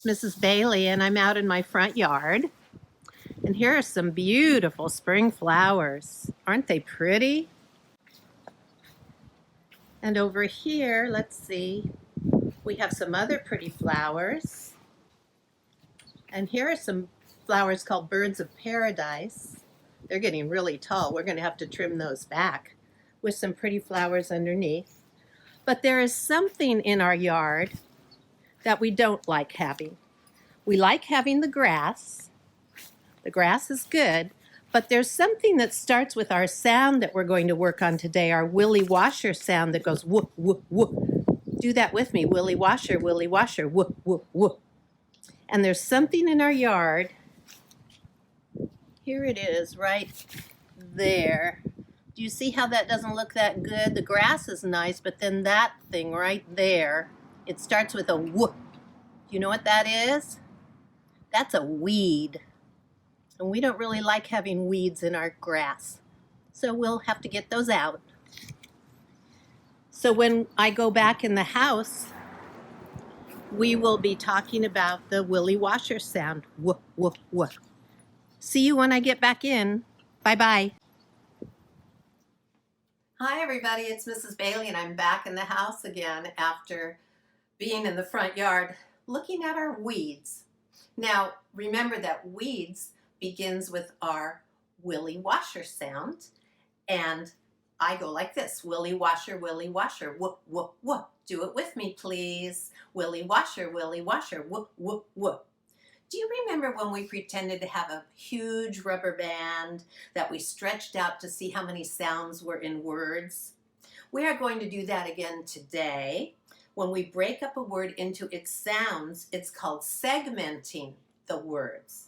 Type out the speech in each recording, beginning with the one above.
Mrs. Bailey, and I'm out in my front yard. And here are some beautiful spring flowers. Aren't they pretty? And over here, let's see, we have some other pretty flowers. And here are some flowers called birds of paradise. They're getting really tall. We're going to have to trim those back with some pretty flowers underneath. But there is something in our yard that we don't like having. We like having the grass. The grass is good, but there's something that starts with our sound that we're going to work on today, our Willie Washer sound that goes whoop, whoop, whoop. Do that with me, Willie Washer, whoop, whoop, whoop. And there's something in our yard. Here it is, right there. Do you see how that doesn't look that good? The grass is nice, but then that thing right there, it starts with a whoop. Do you know what that is? That's a weed. And we don't really like having weeds in our grass. So we'll have to get those out. So when I go back in the house, we will be talking about the Willie Washer sound. Woof, woof, woof. See you when I get back in. Bye-bye. Hi, everybody. It's Mrs. Bailey, and I'm back in the house again after being in the front yard looking at our weeds. Now, remember that weeds begins with our Willie Washer sound, and I go like this: Willie Washer, whoop, whoop, whoop. Do it with me, please. Willie Washer, whoop, whoop, whoop. Do you remember when we pretended to have a huge rubber band that we stretched out to see how many sounds were in words? We are going to do that again today. When we break up a word into its sounds, it's called segmenting the words.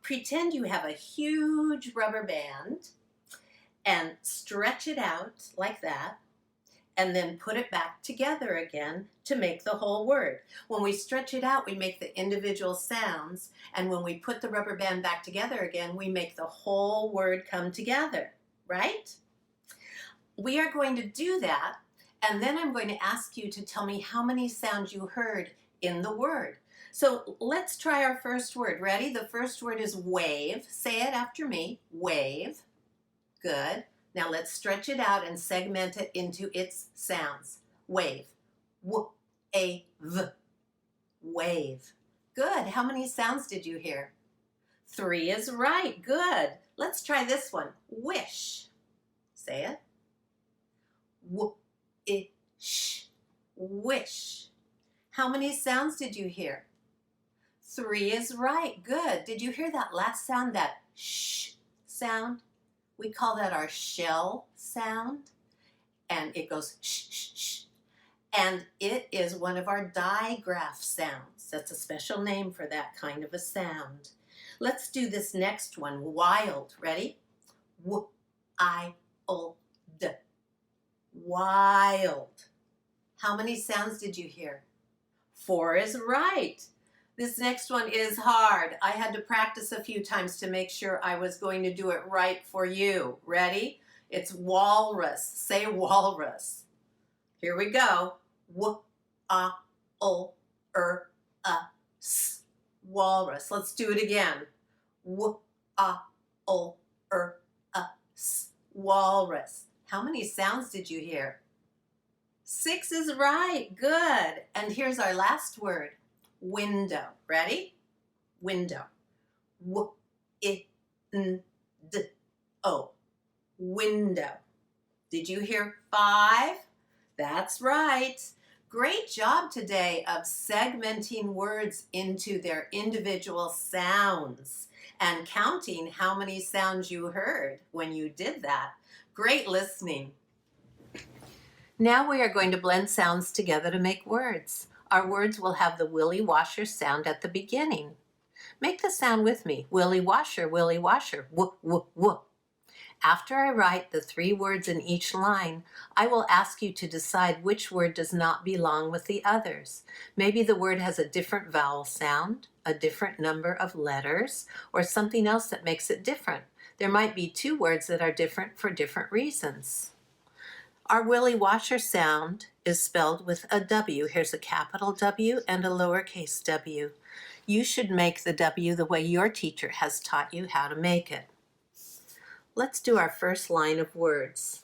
Pretend you have a huge rubber band and stretch it out like that, and then put it back together again to make the whole word. When we stretch it out, we make the individual sounds, and when we put the rubber band back together again, we make the whole word come together, right? We are going to do that, and then I'm going to ask you to tell me how many sounds you heard in the word. So let's try our first word. Ready? The first word is wave. Say it after me. Wave. Good. Now let's stretch it out and segment it into its sounds. Wave. W-A-V. Wave. Good. How many sounds did you hear? 3 is right. Good. Let's try this one. Wish. Say it. W-I-sh. Wish. How many sounds did you hear? 3 is right. Good. Did you hear that last sound, that sh sound? We call that our shell sound, and it goes sh, sh, sh. And it is one of our digraph sounds. That's a special name for that kind of a sound. Let's do this next one, wild. Ready? W-I-L-D. Wild. How many sounds did you hear? 4 is right. This next one is hard. I had to practice a few times to make sure I was going to do it right for you. Ready? It's walrus. Say walrus. Here we go. W-A-L-R-U-S. Walrus. Let's do it again. W-A-L-R-U-S. Walrus. How many sounds did you hear? 6 is right. Good. And here's our last word. Window. Ready? Window. W-I-N-D-O. Window. Did you hear 5? That's right. Great job today of segmenting words into their individual sounds and counting how many sounds you heard when you did that. Great listening. Now we are going to blend sounds together to make words. Our words will have the Willie Washer sound at the beginning. Make the sound with me. Willie Washer, whoop, whoop, whoop. After I write the 3 words in each line, I will ask you to decide which word does not belong with the others. Maybe the word has a different vowel sound, a different number of letters, or something else that makes it different. There might be 2 words that are different for different reasons. Our Willie Washer sound is spelled with a W. Here's a capital W and a lowercase w. You should make the W the way your teacher has taught you how to make it. Let's do our first line of words.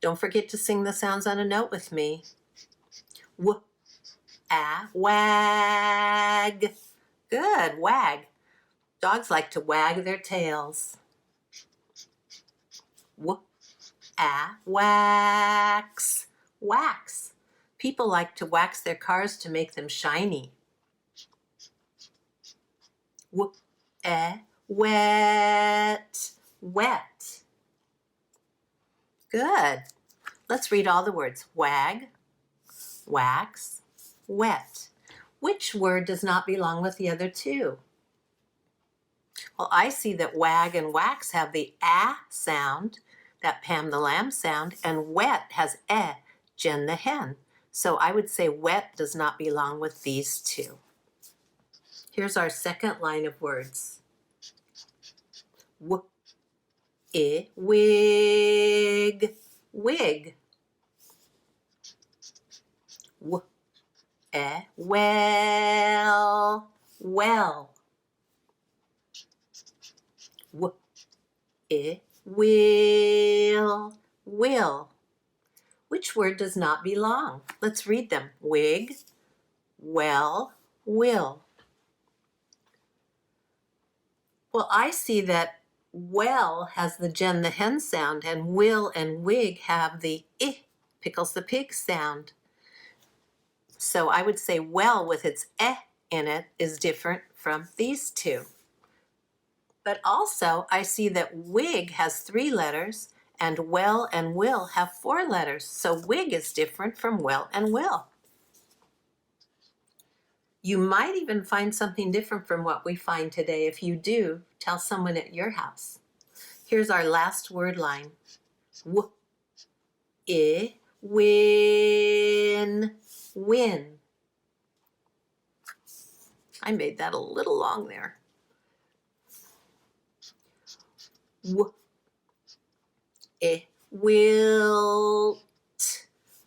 Don't forget to sing the sounds on a note with me. W, a, wag. Good, wag. Dogs like to wag their tails. W, a, wax. Wax. People like to wax their cars to make them shiny. W, e, wet. Wet. Good. Let's read all the words. Wag, wax, wet. Which word does not belong with the other two? Well, I see that wag and wax have the a sound, that Pam the lamb sound, and wet has e, Jen the hen. So I would say wet does not belong with these two. Here's our second line of words. W, I, wig, wig. W, e, well, well. W, I, will. Which word does not belong? Let's read them. Wig, well, will. Well, I see that well has the Jen the hen sound, and will and wig have the I, Pickles the pig sound. So I would say well with its in it is different from these two. But also I see that wig has 3 letters and well and will have 4 letters. So wig is different from well and will. You might even find something different from what we find today. If you do, tell someone at your house. Here's our last word line. W, I, win, win. I made that a little long there. W, I, wilt,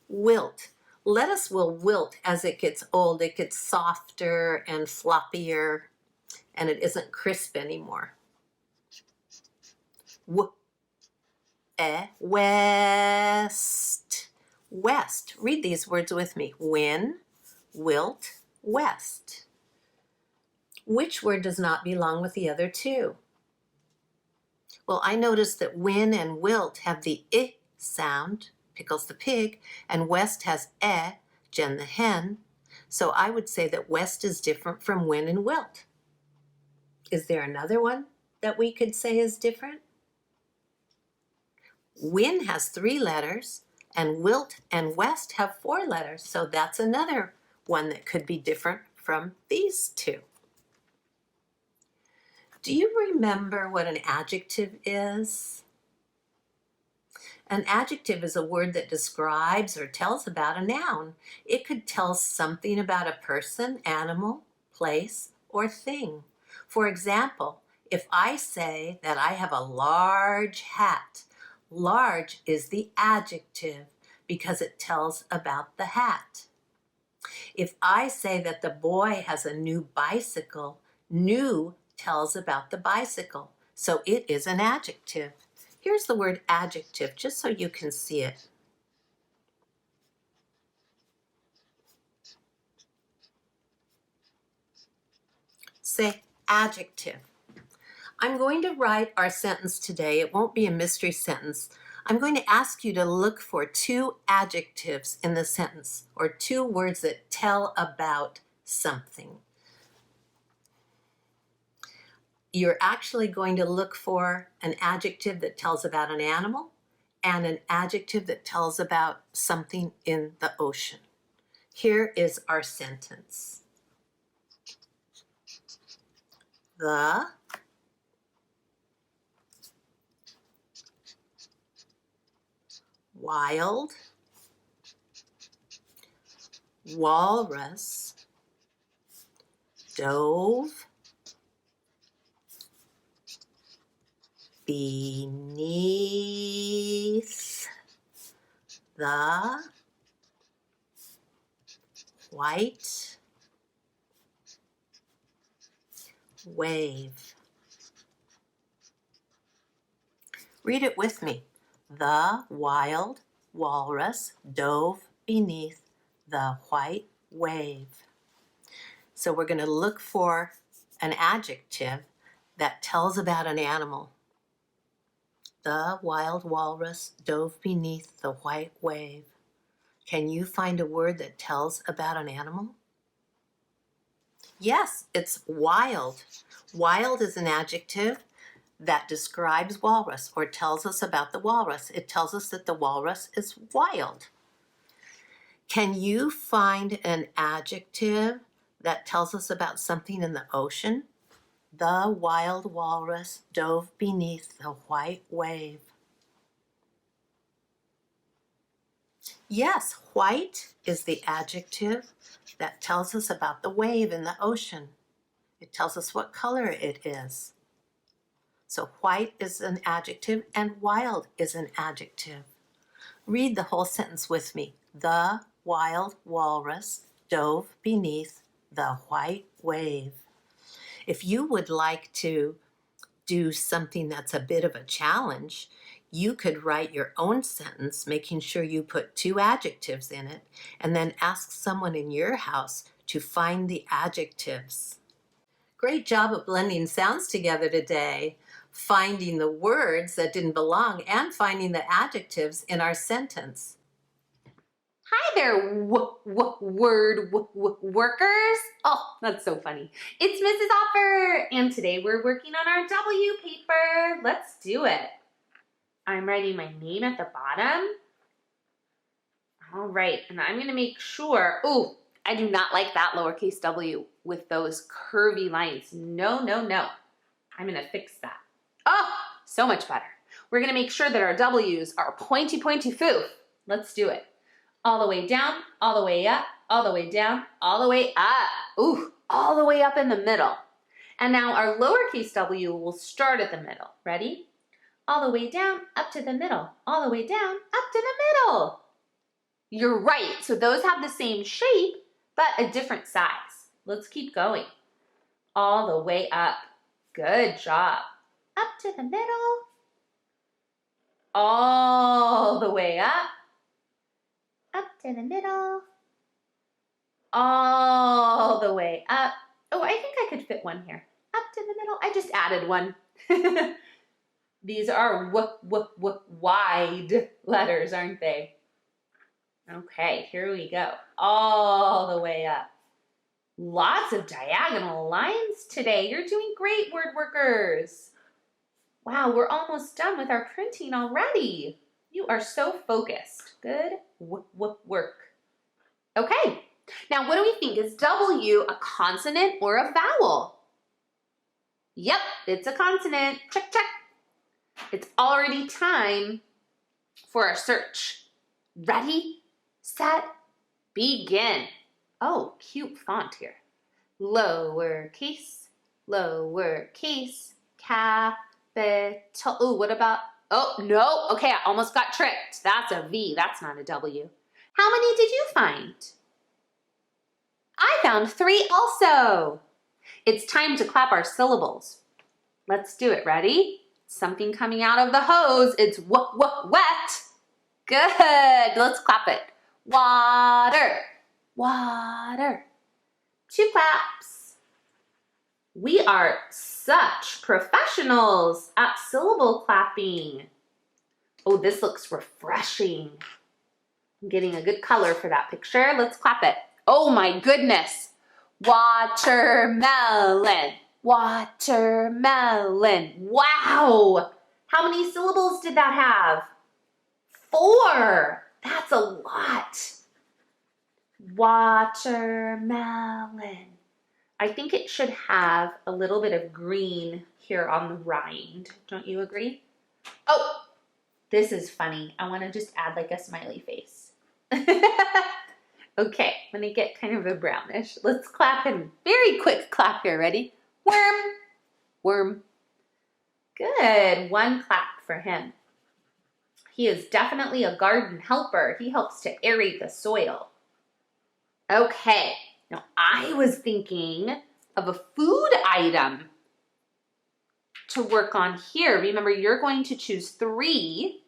wilt. Lettuce will wilt as it gets old. It gets softer and floppier, and it isn't crisp anymore. W, e, west, west. Read these words with me. Win, wilt, west. Which word does not belong with the other two? Well, I noticed that win and wilt have the I sound, Pickles the pig, and west has e, Jen the hen. So I would say that west is different from win and wilt. Is there another one that we could say is different? Win has 3 letters, and wilt and west have 4 letters. So that's another one that could be different from these two. Do you remember what an adjective is? An adjective is a word that describes or tells about a noun. It could tell something about a person, animal, place, or thing. For example, if I say that I have a large hat, large is the adjective because it tells about the hat. If I say that the boy has a new bicycle, new tells about the bicycle, so it is an adjective. Here's the word adjective, just so you can see it. Say adjective. I'm going to write our sentence today. It won't be a mystery sentence. I'm going to ask you to look for 2 adjectives in the sentence, or 2 words that tell about something. You're actually going to look for an adjective that tells about an animal and an adjective that tells about something in the ocean. Here is our sentence. The wild walrus dove beneath the white wave. Read it with me. The wild walrus dove beneath the white wave. So we're going to look for an adjective that tells about an animal. The wild walrus dove beneath the white wave. Can you find a word that tells about an animal? Yes, it's wild. Wild is an adjective that describes walrus or tells us about the walrus. It tells us that the walrus is wild. Can you find an adjective that tells us about something in the ocean? The wild walrus dove beneath the white wave. Yes, white is the adjective that tells us about the wave in the ocean. It tells us what color it is. So white is an adjective and wild is an adjective. Read the whole sentence with me. The wild walrus dove beneath the white wave. If you would like to do something that's a bit of a challenge, you could write your own sentence, making sure you put 2 adjectives in it, and then ask someone in your house to find the adjectives. Great job of blending sounds together today, finding the words that didn't belong and finding the adjectives in our sentence. Hi there, word workers. Oh, that's so funny. It's Mrs. Hopper, and today we're working on our W paper. Let's do it. I'm writing my name at the bottom. All right, and I'm gonna make sure, ooh, I do not like that lowercase w with those curvy lines. No, no, no. I'm gonna fix that. Oh, so much better. We're gonna make sure that our W's are pointy foo. Let's do it. All the way down, all the way up, all the way down, all the way up. Ooh, all the way up in the middle. And now our lowercase w will start at the middle. Ready? All the way down, up to the middle. All the way down, up to the middle. You're right. So those have the same shape, but a different size. Let's keep going. All the way up. Good job. Up to the middle. All the way up. Up to the middle. All the way up. Oh, I think I could fit one here. Up to the middle. I just added one. These are wide letters, aren't they? Okay, here we go. All the way up. Lots of diagonal lines today. You're doing great, word workers. Wow, we're almost done with our printing already. You are so focused. Good work. Okay, now what do we think? Is W a consonant or a vowel? Yep, it's a consonant. Check, check. It's already time for our search. Ready, set, begin. Oh, cute font here. Lowercase, capital. Ooh, what about, oh, no. Okay, I almost got tricked. That's a V. That's not a W. How many did you find? I found 3 also. It's time to clap our syllables. Let's do it. Ready? Something coming out of the hose. It's wet. Good. Let's clap it. Water. Water. 2 claps. We are such professionals at syllable clapping. Oh, this looks refreshing. I'm getting a good color for that picture. Let's clap it. Oh my goodness. Watermelon. Watermelon. Wow. How many syllables did that have? 4. That's a lot. Watermelon. I think it should have a little bit of green here on the rind. Don't you agree? Oh, this is funny. I want to just add like a smiley face. Okay, I'm going to get kind of a brownish. Let's clap him. Very quick clap here. Ready? Worm. Worm. Good. 1 clap for him. He is definitely a garden helper. He helps to aerate the soil. Okay, now I was thinking of a food item to work on here. Remember, you're going to choose 3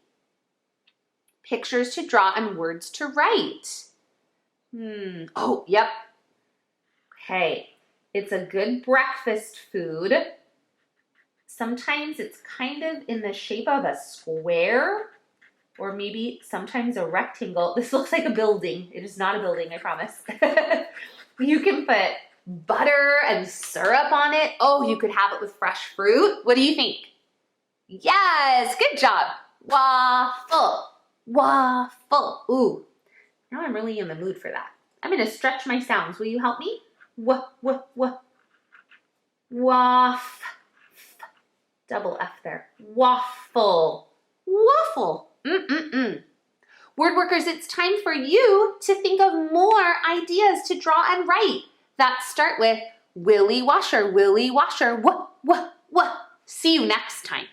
pictures to draw and words to write. Oh, yep. Okay, it's a good breakfast food. Sometimes it's kind of in the shape of a square or maybe sometimes a rectangle. This looks like a building. It is not a building, I promise. You can put butter and syrup on it. Oh, you could have it with fresh fruit. What do you think? Yes, good job. Waffle, waffle. Ooh, now I'm really in the mood for that. I'm gonna stretch my sounds. Will you help me? Waff. Double F there. Waffle. Waffle. Word workers, it's time for you to think of more ideas to draw and write that start with Willie Washer, Willie Washer, See you next time.